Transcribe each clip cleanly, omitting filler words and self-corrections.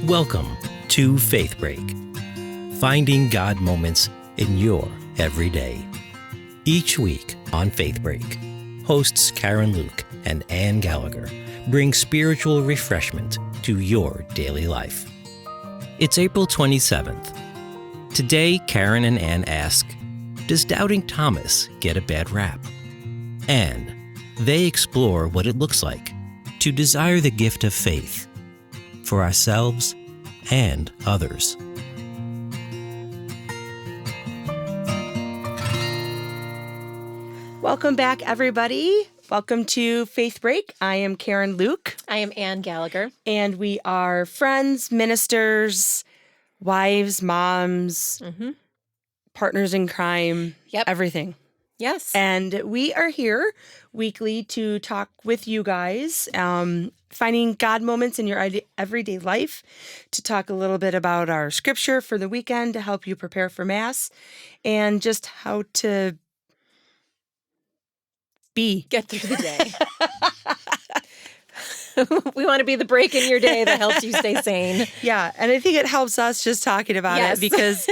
Welcome to Faith Break, finding God moments in your everyday. Each week on Faith Break, hosts Karen Luke and Ann Gallagher bring spiritual refreshment to your daily life. It's April 27th. Today, Karen and Ann ask, does doubting Thomas get a bad rap? And they explore what it looks like to desire the gift of faith for ourselves and others. Welcome back, everybody. Welcome to Faith Break. I am Karen Luke. I am Ann Gallagher. And we are friends, ministers, wives, moms, partners in crime, everything. Yes. And we are here weekly to talk with you guys, finding God moments in your everyday life, to talk a little bit about our scripture for the weekend to help you prepare for Mass, and just how to get through the day. We want to be the break in your day that helps you stay sane. Yeah, and I think it helps us just talking about it because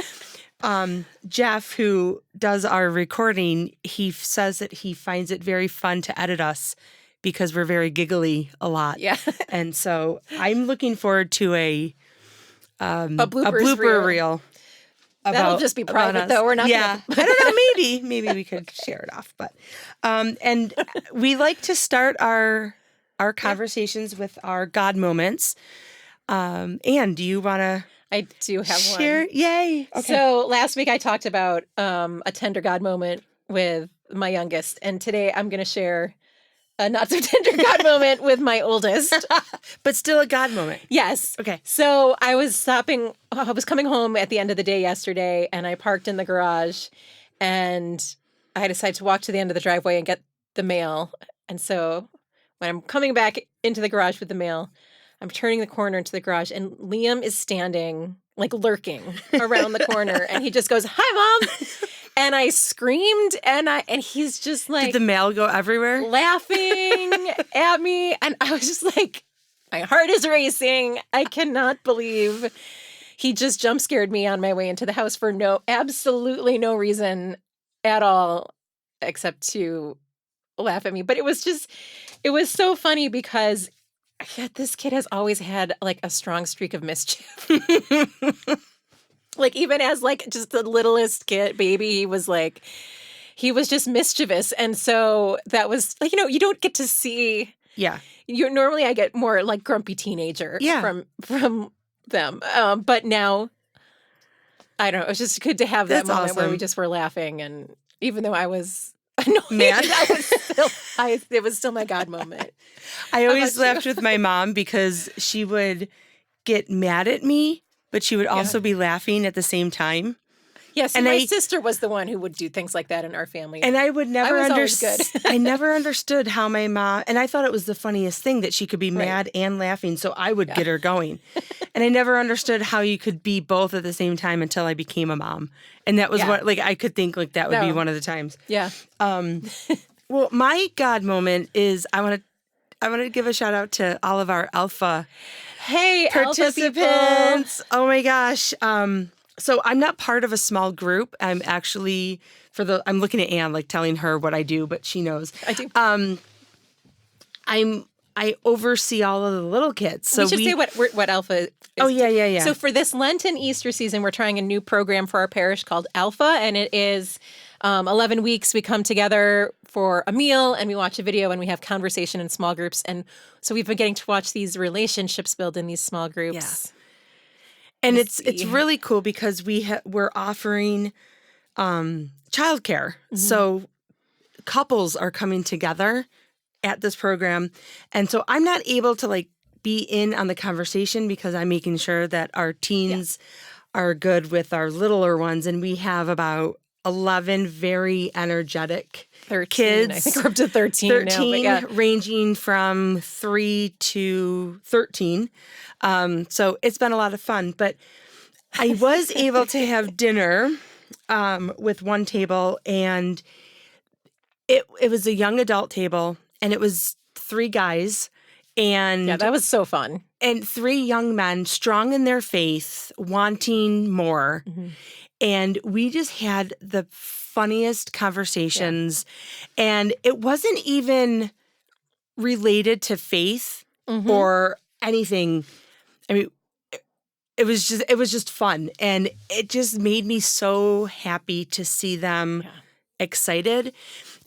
Jeff, who does our recording, he says that he finds it very fun to edit us because we're very giggly a lot. Yeah. And so I'm looking forward to a blooper reel. That'll just be private, though. We're not. Yeah, I don't know. Maybe we could share it off. But and we like to start our conversations with our God moments. Ann, do you want to? I do have share? one. Yay! Okay. So last week I talked about a tender God moment with my youngest, and today I'm going to share a not so tender God moment with my oldest. But still a God moment. Yes. Okay. So I was coming home at the end of the day yesterday, and I parked in the garage, and I decided to walk to the end of the driveway and get the mail. And so when I'm coming back into the garage with the mail, I'm turning the corner into the garage, and Liam is standing, like lurking around the corner, and he just goes, "Hi, Mom." And I screamed, and he's just like, did the mail go everywhere? Laughing at me. And I was just like, my heart is racing. I cannot believe he just jump scared me on my way into the house for absolutely no reason at all, except to laugh at me. But it was so funny because this kid has always had like a strong streak of mischief. Like even as like just the littlest baby, he was just mischievous. And so that was like, you don't get to see. Yeah. Normally I get more like grumpy teenager from them. But now, I don't know, it was just good to have that moment where we just were laughing. And even though I was annoyed, mad, it was still my God moment. I always laughed with my mom because she would get mad at me, but she would also be laughing at the same time. Yes, and my sister was the one who would do things like that in our family. And I would never understood. I never understood how my mom, and I thought it was the funniest thing that she could be mad and laughing, so I would get her going. And I never understood how you could be both at the same time until I became a mom. And that was what, like, I could think like that would be one of the times. Yeah. Well, my God moment is I want to give a shout out to all of our Alpha participants. Oh my gosh. So I'm not part of a small group. I'm actually I'm looking at Ann, like telling her what I do, but she knows. I do. I oversee all of the little kids. So we should say what Alpha is. Oh, yeah. So for this Lenten Easter season, we're trying a new program for our parish called Alpha, and it is 11 weeks. We come together for a meal, and we watch a video, and we have conversation in small groups. And so we've been getting to watch these relationships build in these small groups. Yeah. And it's really cool because we're offering childcare. Mm-hmm. So couples are coming together at this program. And so I'm not able to like be in on the conversation because I'm making sure that our teens are good with our littler ones. And we have about 11 very energetic 13, kids. I think we're up to 13 now. Ranging from 3 to 13. So it's been a lot of fun. But I was able to have dinner with one table, and it was a young adult table, and it was 3 guys. And yeah, that was so fun. and 3 young men, strong in their faith, wanting more. Mm-hmm. And we just had the funniest conversations. Yeah. And it wasn't even related to faith or anything. I mean, it was just fun. And it just made me so happy to see them excited.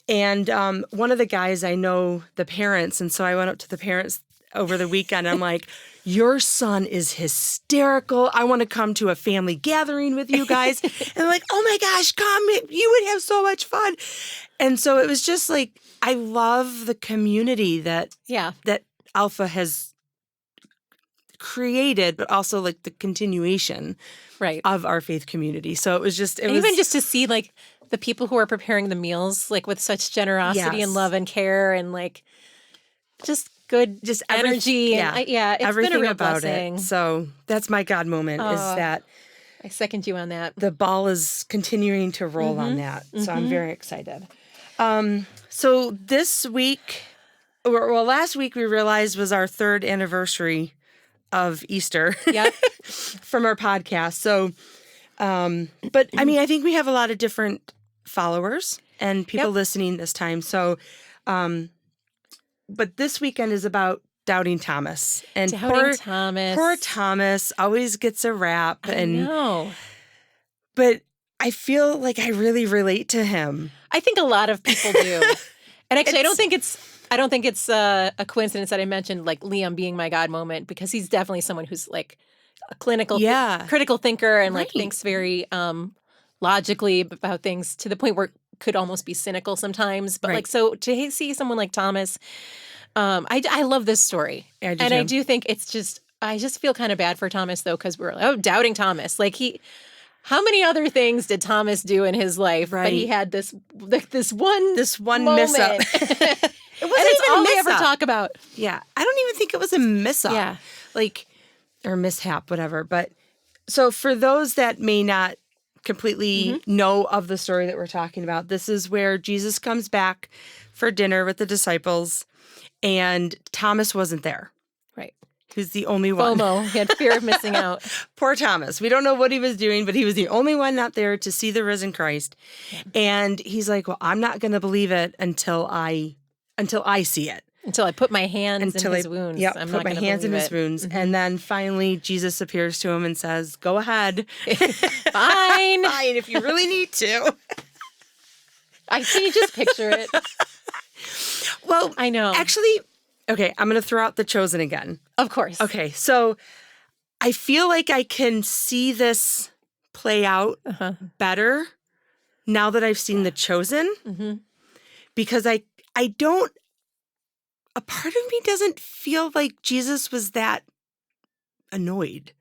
And one of the guys, I know the parents. And so I went up to the parents over the weekend. I'm like, your son is hysterical. I want to come to a family gathering with you guys. And they're like, oh my gosh, come. You would have so much fun. And so it was just like, I love the community that Alpha has created, but also like the continuation of our faith community. So it was just, even just to see like the people who are preparing the meals, like with such generosity and love and care and like just good energy. It's everything been a real about blessing. It. So that's my God moment is that I second you on that. The ball is continuing to roll on that. So I'm very excited. So this week, last week we realized was our 3rd anniversary of Easter from our podcast. So, but I mean, I think we have a lot of different followers and people listening this time. So, but this weekend is about doubting Thomas. And poor Thomas always gets a rap. I know. But I feel like I really relate to him. I think a lot of people do. And actually, I don't think it's a coincidence that I mentioned like Liam being my God moment, because he's definitely someone who's like a critical thinker and like thinks very logically about things to the point where it could almost be cynical sometimes. But like, so to see someone like Thomas, I love this story. I do think I just feel kind of bad for Thomas though, because we're like, doubting Thomas. Like how many other things did Thomas do in his life? But he had this one miss up. It wasn't even all a we miss ever up. talk about. Yeah. I don't even think it was a miss up. Yeah. Like, or mishap, whatever. But so for those that may not completely know of the story that we're talking about, this is where Jesus comes back for dinner with the disciples and Thomas wasn't there. Right. Who's the only one. FOMO. He had fear of missing out. Poor Thomas. We don't know what he was doing, but he was the only one not there to see the risen Christ. Yeah. And he's like, well, I'm not going to believe it until I see it. Until I put my hands in his wounds. Yeah, I'm put not my hands in his wounds. Mm-hmm. And then finally Jesus appears to him and says, go ahead. Fine. Fine, if you really need to. Can you just picture it? Well, I know. Actually, okay, I'm going to throw out The Chosen again. Of course. Okay, so I feel like I can see this play out better now that I've seen The Chosen, because I don't, a part of me doesn't feel like Jesus was that annoyed.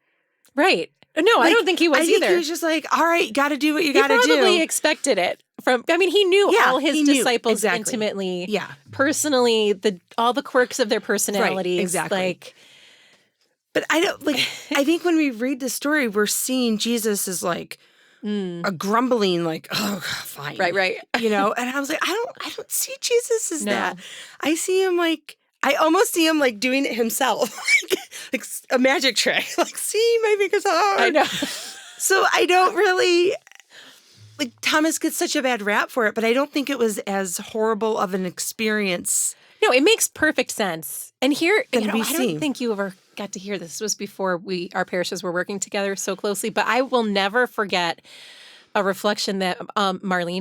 Right. No, I don't think he was either. I think he was just like, all right, got to do what you got to do. He probably expected it from, I mean, he knew all his disciples intimately. Yeah. Personally, all the quirks of their personalities. Right, exactly. Like, but I don't, like, I think when we read the story, we're seeing Jesus as like a grumbling, like, oh, fine. Right. You know, and I was like, I don't see Jesus as that. I see him like, I almost see him like doing it himself, like a magic trick. Like, see, my fingers are hard. I know. So I don't really, like, Thomas gets such a bad rap for it, but I don't think it was as horrible of an experience. No, it makes perfect sense. And here, I don't seen. think you ever got to hear this. This was before our parishes were working together so closely, but I will never forget a reflection that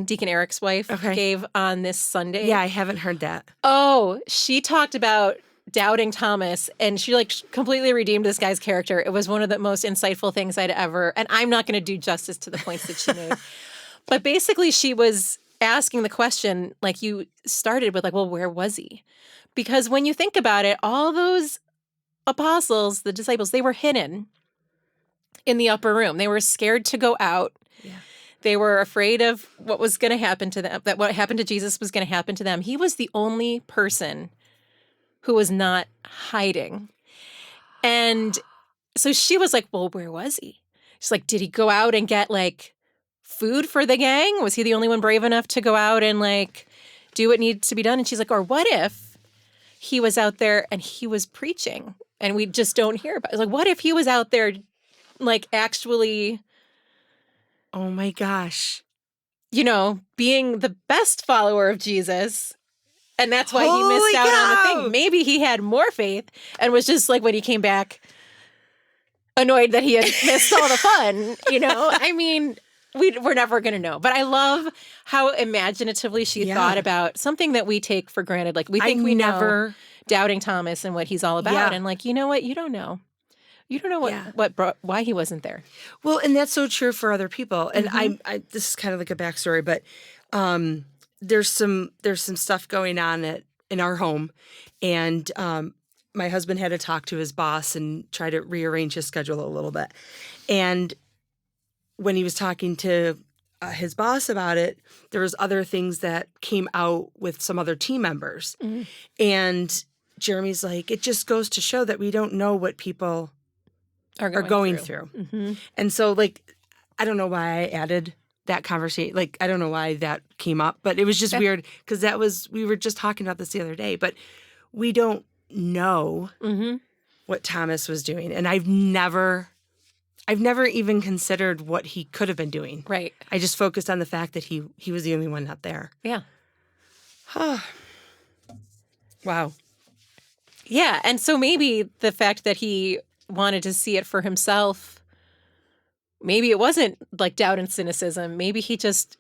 Deacon Eric's wife, gave on this Sunday. Yeah, I haven't heard that. Oh, she talked about doubting Thomas, and she like completely redeemed this guy's character. It was one of the most insightful things I'd ever, and I'm not going to do justice to the points that she made. But basically she was asking the question, like you started with, like, well, where was he? Because when you think about it, all those apostles, the disciples, they were hidden in the upper room. They were scared to go out. Yeah. They were afraid of what was going to happen to them, that what happened to Jesus was going to happen to them. He was the only person who was not hiding. And so she was like, well, where was he? She's like, did he go out and get like food for the gang? Was he the only one brave enough to go out and like do what needed to be done? And she's like, or what if he was out there and he was preaching And we just don't hear about it. Like, what if he was out there, like, actually, oh my gosh, being the best follower of Jesus? And that's why he Holy missed out on the cow! thing. Maybe he had more faith and was just like, when he came back, annoyed that he had missed all the fun. I mean, we're never going to know. But I love how imaginatively she thought about something that we take for granted. Like, we think we know doubting Thomas and what he's all about. Yeah. And like, you know what? You don't know. You don't know why he wasn't there. Well, and that's so true for other people. And I this is kind of like a backstory, but there's some stuff going on in our home, and my husband had to talk to his boss and try to rearrange his schedule a little bit. And when he was talking to his boss about it, there was other things that came out with some other team members. Mm-hmm. And Jeremy's like, it just goes to show that we don't know what people are going through. Mm-hmm. And so, like, I don't know why I added that conversation. Like, I don't know why that came up, but it was just weird because we were just talking about this the other day, but we don't know what Thomas was doing. And I've never even considered what he could have been doing. Right. I just focused on the fact that he was the only one not there. Yeah. Wow. Yeah. And so maybe the fact that he wanted to see it for himself, maybe it wasn't like doubt and cynicism. Maybe he just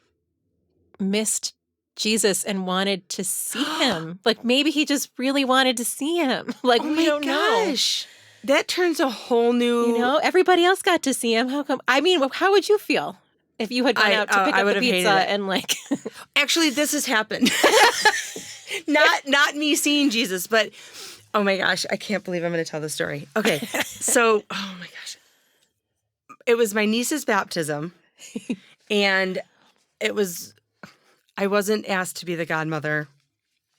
missed Jesus and wanted to see him. Like, maybe he just really wanted to see him. Like, we don't know. That turns a whole new... everybody else got to see him. How come? I mean, how would you feel if you had gone out to pick up the pizza and like... Actually, this has happened. Not me seeing Jesus, but... Oh my gosh, I can't believe I'm going to tell the story. Okay, so, oh my gosh. It was my niece's baptism, and I wasn't asked to be the godmother,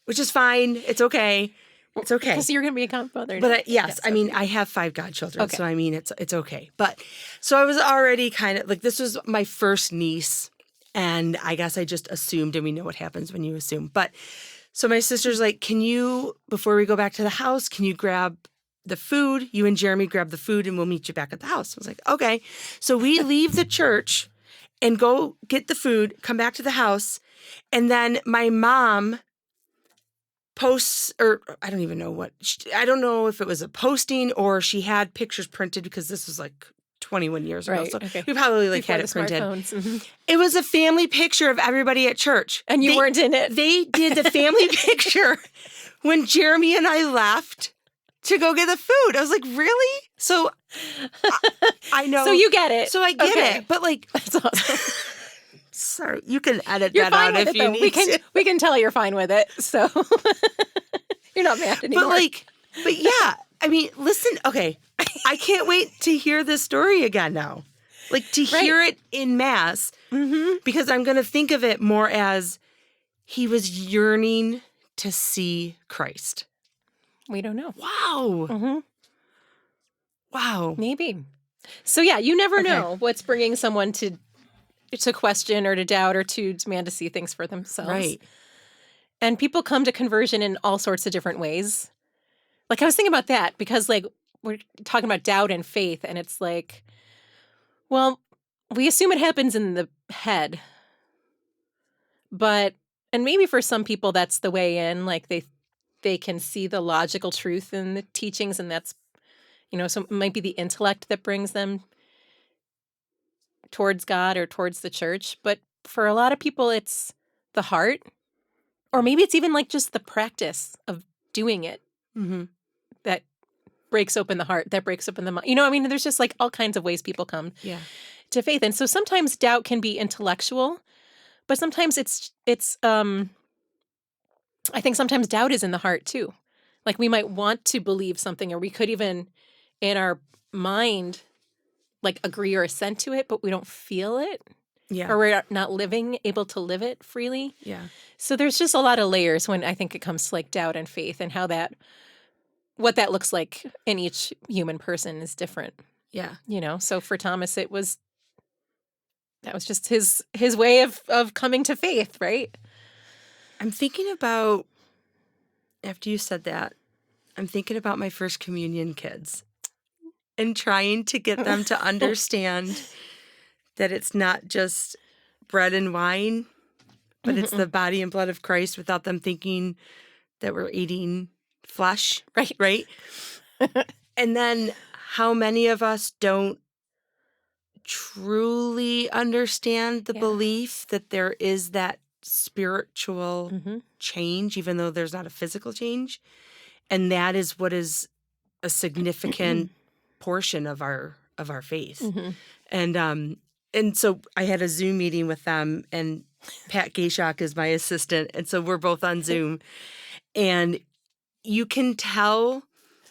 which is fine. It's okay. It's okay. Because you're going to be a godmother. But yes, I mean, I have 5 godchildren, so I mean, it's okay. But, so I was already kind of, like, this was my first niece, and I guess I just assumed, and we know what happens when you assume, but... So my sister's like, before we go back to the house, can you grab the food? You and Jeremy grab the food and we'll meet you back at the house. I was like, okay. So we leave the church and go get the food, come back to the house. And then my mom posts, or I don't even know I don't know if it was a posting or she had pictures printed because this was like 21 years ago. So we probably had it printed. Mm-hmm. It was a family picture of everybody at church. And you weren't in it. They did the family picture when Jeremy and I left to go get the food. I was like, really? So I know. So you get it. So I get it. But like, that's awesome. Sorry, you can edit that out if you need to. We can tell you're fine with it. So you're not mad anymore. But yeah, I mean, listen, okay. I can't wait to hear this story again now. Like, to hear it in Mass, because I'm going to think of it more as he was yearning to see Christ. We don't know. Wow. Mm-hmm. Wow. Maybe. So, yeah, you never know what's bringing someone to question or to doubt or to demand to see things for themselves. Right. And people come to conversion in all sorts of different ways. Like, I was thinking about that because, like, we're talking about doubt and faith, and it's like, well, we assume it happens in the head. But, and maybe for some people that's the way in, like they can see the logical truth in the teachings, and that's, so it might be the intellect that brings them towards God or towards the church. But for a lot of people, it's the heart, or maybe it's even like just the practice of doing it that breaks open the heart, that breaks open the mind. There's just like all kinds of ways people come to faith. And so sometimes doubt can be intellectual, but sometimes it's I think sometimes doubt is in the heart too. Like, we might want to believe something, or we could even in our mind like agree or assent to it, but we don't feel it. Yeah. Or we're not able to live it freely. Yeah. So there's just a lot of layers when I think it comes to like doubt and faith, and how what that looks like in each human person is different. Yeah. So for Thomas, that was just his way of coming to faith, right? I'm thinking about, after you said that, I'm thinking about my first communion kids and trying to get them to understand that it's not just bread and wine, but it's the body and blood of Christ without them thinking that we're eating flesh. Right. Right. And then how many of us don't truly understand the belief that there is that spiritual change, even though there's not a physical change. And that is what is a significant portion of our faith. And so I had a Zoom meeting with them, and Pat Gayshok is my assistant. And so we're both on Zoom. And you can tell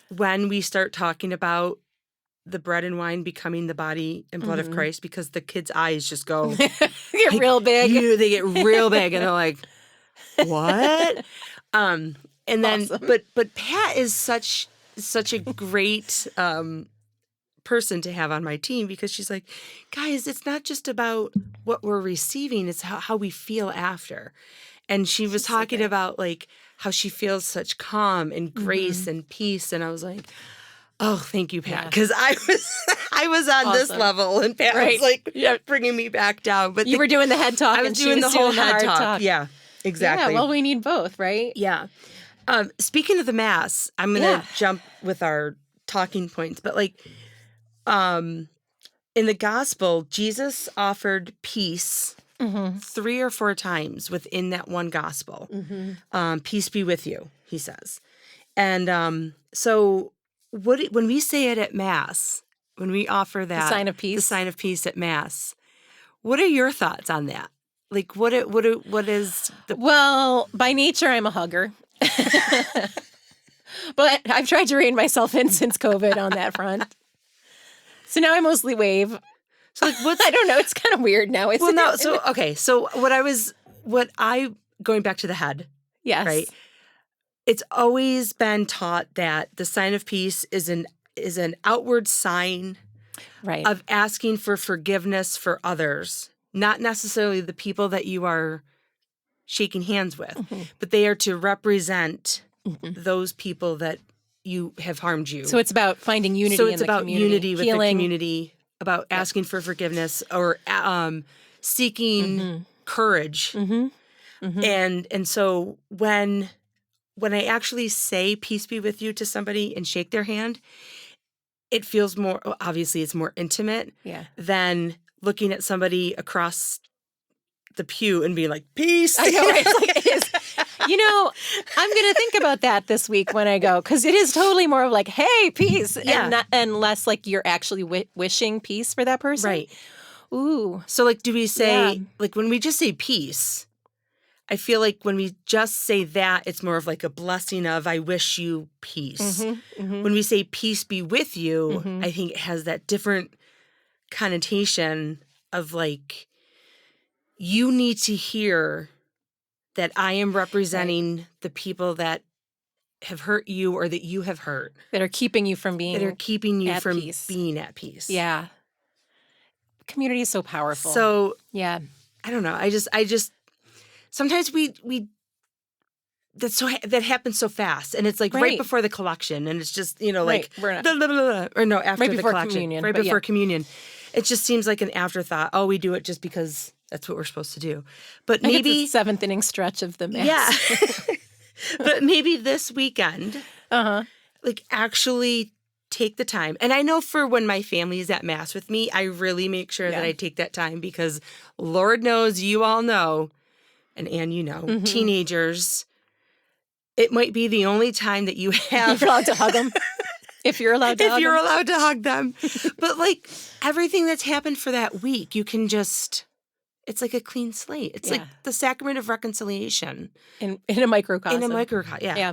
when we start talking about the bread and wine becoming the body and blood of Christ, because the kids' eyes just go they get real big. They get real big, and they're like, "What?" And then, Awesome. but Pat is such a great person to have on my team, because she's like, "Guys, it's not just about what we're receiving; it's how we feel after." And she was talking about like how she feels such calm and grace and peace, and I was like, oh, thank you, Pat, because I was on this level, and Pat was like bringing me back down. But you were doing the head talk, I was and doing she the was whole doing head the hard talk. Yeah, exactly. Yeah, well, we need both, right? Yeah. Speaking of the Mass, I'm going to jump with our talking points, but like, in the Gospel, Jesus offered peace 3 or 4 times within that one Gospel. Peace be with you, he says. And so when we say it at Mass, when we offer that, The sign of peace at Mass, what are your thoughts on that? Like, what is the... Well, by nature, I'm a hugger. But I've tried to rein myself in since COVID on that front. So now I mostly wave. So like, what's... I don't know. It's kind of weird now. It's Well, no. So, okay. So going back to the head. Yes. Right. It's always been taught that the sign of peace is an outward sign of asking for forgiveness for others, not necessarily the people that you are shaking hands with, but they are to represent those people that you have harmed you. So it's about finding unity in the community. So it's about unity with the community, about asking for forgiveness, or seeking courage. And so when I actually say peace be with you to somebody and shake their hand, it feels more, obviously it's more intimate than looking at somebody across the pew and being like, peace. I know, right? It is. You know, I'm going to think about that this week when I go, because it is totally more of like, hey, peace. And less like you're actually wishing peace for that person. Right. Ooh. So like, do we say, like when we just say peace, I feel like when we just say that, it's more of like a blessing of, I wish you peace. When we say peace be with you, I think it has that different connotation of like, you need to hear that I am representing the people that have hurt you or that you have hurt. That are keeping you from being being at peace. Yeah. Community is so powerful. So, yeah. I don't know. I just sometimes that happens so fast, and it's like right before the collection, and it's just, like after the collection, communion, right before communion. It just seems like an afterthought. Oh, we do it just because that's what we're supposed to do. But maybe it's the 7th inning stretch of the Mass. Yeah. But maybe this weekend, like actually take the time. And I know for when my family is at Mass with me, I really make sure that I take that time, because Lord knows, you all know, and Anne, teenagers, it might be the only time that you have. You're allowed to hug them. If you're allowed to hug them. But like everything that's happened for that week, you can just, it's like a clean slate. It's like the sacrament of reconciliation. In a microcosm. Yeah. Yeah.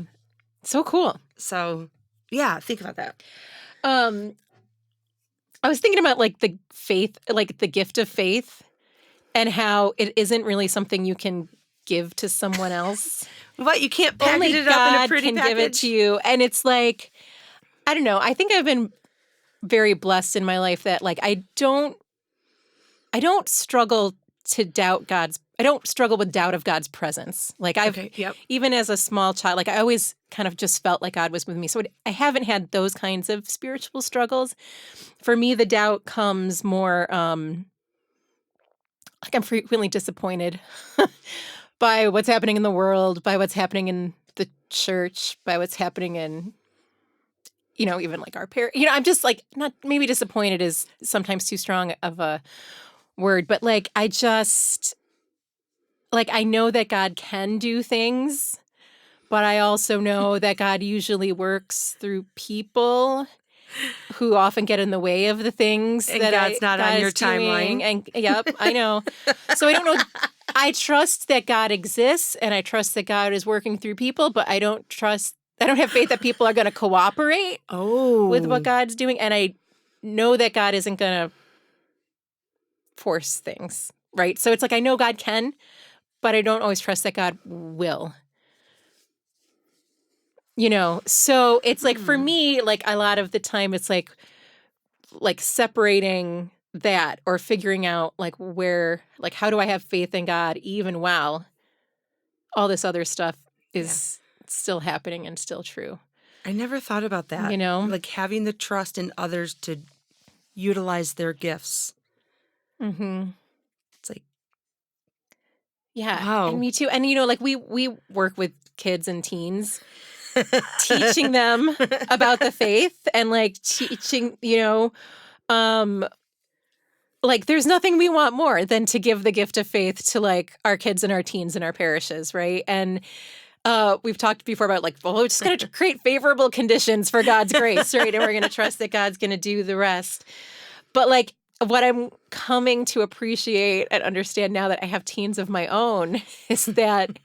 So cool. So, yeah, think about that. I was thinking about like the faith, like the gift of faith, and how it isn't really something you can give to someone else. What? You can't package Only it God up in a pretty can package? give it to you. And it's like, I don't know. I think I've been very blessed in my life that like I don't struggle to doubt God's I don't struggle with doubt of God's presence. Like even as a small child, like I always kind of just felt like God was with me. So I haven't had those kinds of spiritual struggles. For me, the doubt comes more, like I'm frequently disappointed by what's happening in the world, by what's happening in the church, by what's happening in, even like our parents. I'm just like, not maybe disappointed is sometimes too strong of a word, but like I know that God can do things, but I also know that God usually works through people who often get in the way of the things and that God's not God on your is doing. timeline. And yep, I know. So I don't know. I trust that God exists and I trust that God is working through people, but I don't have faith that people are going to cooperate with what God's doing. And I know that God isn't going to force things, right? So it's like I know God can, but I don't always trust that God will. So it's like for me, like a lot of the time it's like separating that or figuring out like where, like how do I have faith in God even while all this other stuff is still happening and still true. I never thought about that. Like having the trust in others to utilize their gifts. Mm-hmm. It's like, yeah, wow. and me too. And like we work with kids and teens, teaching them about the faith and like teaching, like there's nothing we want more than to give the gift of faith to like our kids and our teens in our parishes, right? And we've talked before about like, well, we're just going to create favorable conditions for God's grace, right? And we're going to trust that God's going to do the rest. But like what I'm coming to appreciate and understand now that I have teens of my own is that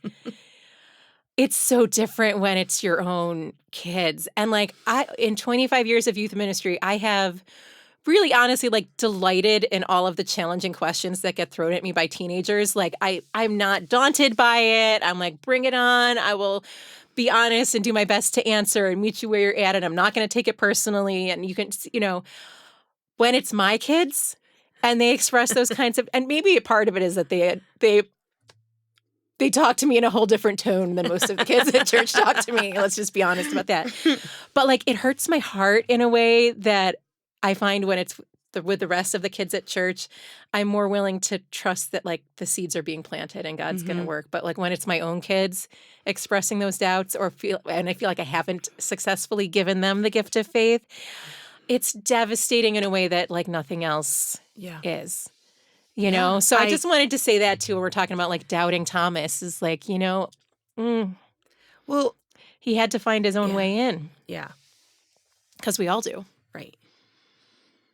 it's so different when it's your own kids. And like in 25 years of youth ministry, I have really honestly like delighted in all of the challenging questions that get thrown at me by teenagers. Like I'm not daunted by it. I'm like, bring it on. I will be honest and do my best to answer and meet you where you're at. And I'm not going to take it personally. And you can, when it's my kids and they express those kinds of, and maybe a part of it is that they talk to me in a whole different tone than most of the kids at church talk to me. Let's just be honest about that. But like, it hurts my heart in a way that I find when it's with the rest of the kids at church, I'm more willing to trust that like the seeds are being planted and God's going to work. But like when it's my own kids expressing those doubts and I feel like I haven't successfully given them the gift of faith, it's devastating in a way that like nothing else is. So I just wanted to say that too when we're talking about like doubting Thomas is like, well, he had to find his own way in. Yeah. Because we all do. Right.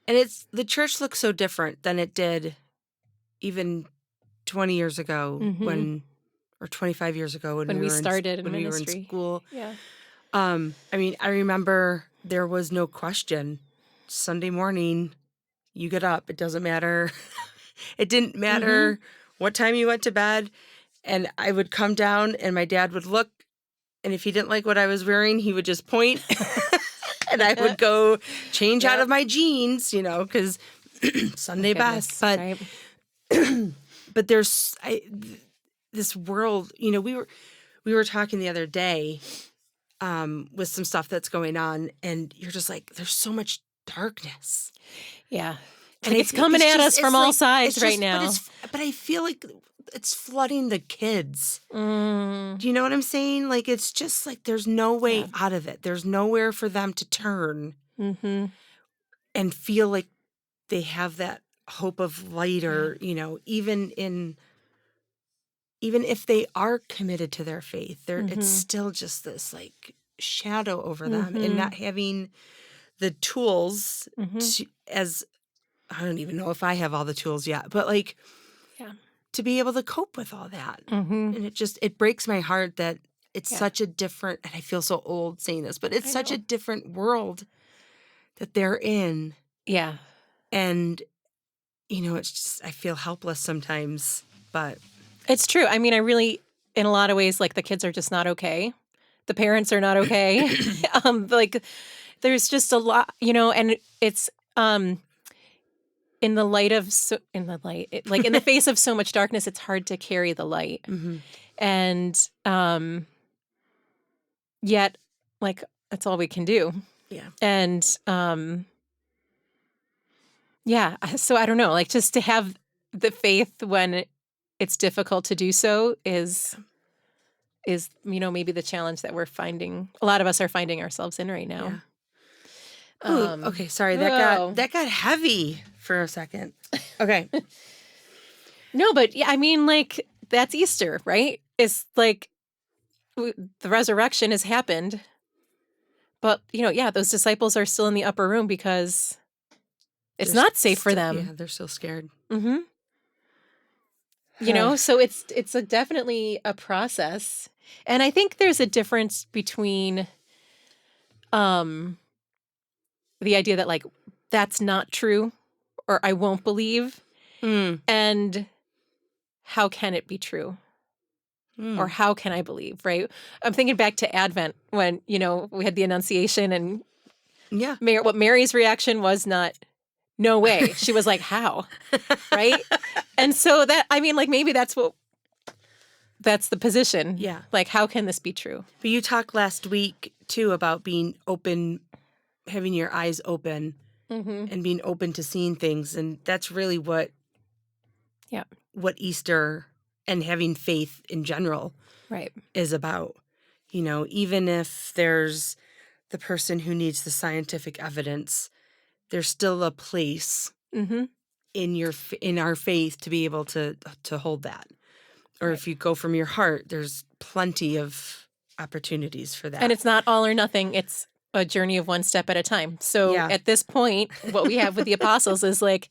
And the church looks so different than it did even 20 years ago or 25 years ago when we started when we were in school. Yeah. I mean, I remember there was no question. Sunday morning, you get up. It doesn't matter. It didn't matter what time you went to bed. And I would come down and my dad would look. And if he didn't like what I was wearing, he would just point. And I would go change out of my jeans, because Sunday best. But right. but there's this world, we were talking the other day with some stuff that's going on, and you're just like, there's so much darkness. Yeah. And it's coming at us from all sides right now. But I feel like it's flooding the kids. Do you know what I'm saying? Like, it's just like there's no way out of it. There's nowhere for them to turn and feel like they have that hope of light or, even if they are committed to their faith, it's still just this like shadow over them and not having the tools as I don't even know if I have all the tools yet, but like to be able to cope with all that. And it breaks my heart that it's such a different, and I feel so old saying this, but it's such a different world that they're in. Yeah. And, it's just, I feel helpless sometimes, but. It's true. I mean, I really, in a lot of ways, like the kids are just not okay. The parents are not okay. Like there's just a lot, and it's, in the face of so much darkness, it's hard to carry the light. Mm-hmm. And yet, like, that's all we can do. Yeah. And so I don't know, like, just to have the faith when it's difficult to do so is maybe the challenge that a lot of us are finding ourselves in right now. Yeah. Okay, sorry, that got heavy for a second. Okay. No, but yeah, I mean, like, that's Easter, right? It's like the resurrection has happened, but those disciples are still in the upper room because it's not safe for them. Yeah, they're still scared. Mm-hmm. So it's definitely a process, and I think there's a difference between the idea that, like, that's not true or I won't believe, and how can it be true? Or how can I believe, right? I'm thinking back to Advent when, we had the Annunciation, and what Mary's reaction was not, no way. She was like, how? Right? And so maybe that's the position. Yeah. Like, how can this be true? But you talked last week, too, about being open, having your eyes open, and being open to seeing things. And that's really what Easter and having faith in general is about. Even if there's the person who needs the scientific evidence, there's still a place in our faith to be able to hold that. Or if you go from your heart, there's plenty of opportunities for that. And it's not all or nothing. It's a journey of one step at a time. So at this point, what we have with the apostles is, like,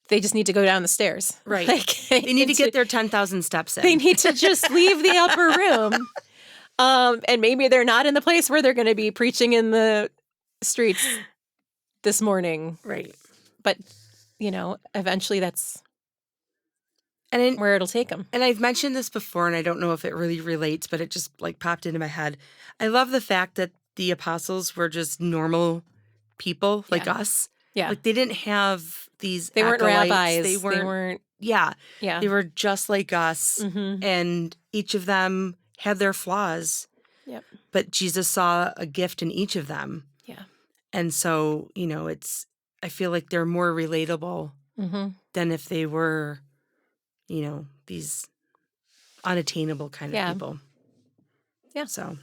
they just need to go down the stairs. Right. Like, they need to get their 10,000 steps in. They need to just leave the upper room. And maybe they're not in the place where they're going to be preaching in the streets this morning. Right. But, eventually that's where it'll take them. And I've mentioned this before, and I don't know if it really relates, but it just, like, popped into my head. I love the fact that the apostles were just normal people like us. Yeah. Like, they didn't have these They weren't acolytes. rabbis. They weren't. Yeah. Yeah. They were just like us. And each of them had their flaws. Yep. But Jesus saw a gift in each of them. Yeah. And so, I feel like they're more relatable than if they were, these unattainable kind of people. Yeah. So.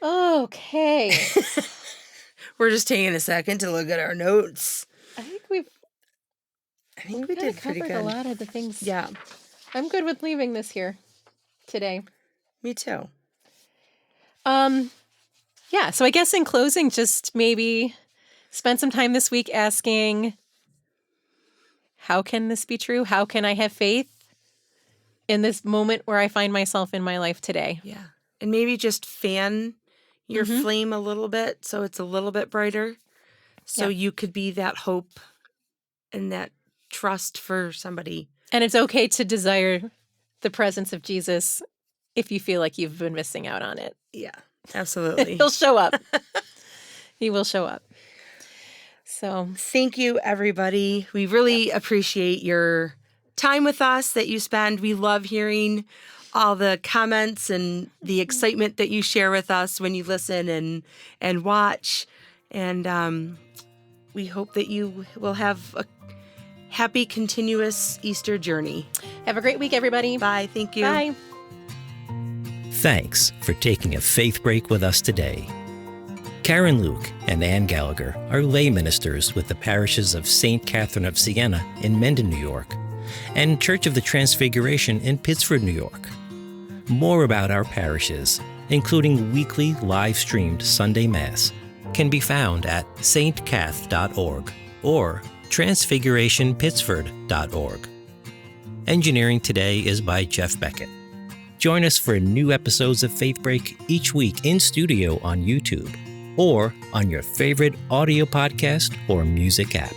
Okay. We're just taking a second to look at our notes. I think we did pretty good. A lot of the things. Yeah. I'm good with leaving this here today. Me too. Yeah, so I guess in closing, just maybe spend some time this week asking, how can this be true? How can I have faith in this moment where I find myself in my life today? Yeah. And maybe just fan your flame a little bit so it's a little bit brighter. So you could be that hope and that trust for somebody. And it's okay to desire the presence of Jesus if you feel like you've been missing out on it. Yeah, absolutely. He'll show up. He will show up. So thank you, everybody. We really appreciate your time with us that you spend. We love hearing all the comments and the excitement that you share with us when you listen and watch. And we hope that you will have a happy, continuous Easter journey. Have a great week, everybody. Bye. Thank you. Bye. Thanks for taking a faith break with us today. Karen Luke and Ann Gallagher are lay ministers with the parishes of St. Catherine of Siena in Mendon, New York, and Church of the Transfiguration in Pittsford, New York. More about our parishes, including weekly live-streamed Sunday Mass, can be found at stcath.org or transfigurationpittsford.org. Engineering today is by Jeff Beckett. Join us for new episodes of Faith Break each week in studio on YouTube or on your favorite audio podcast or music app.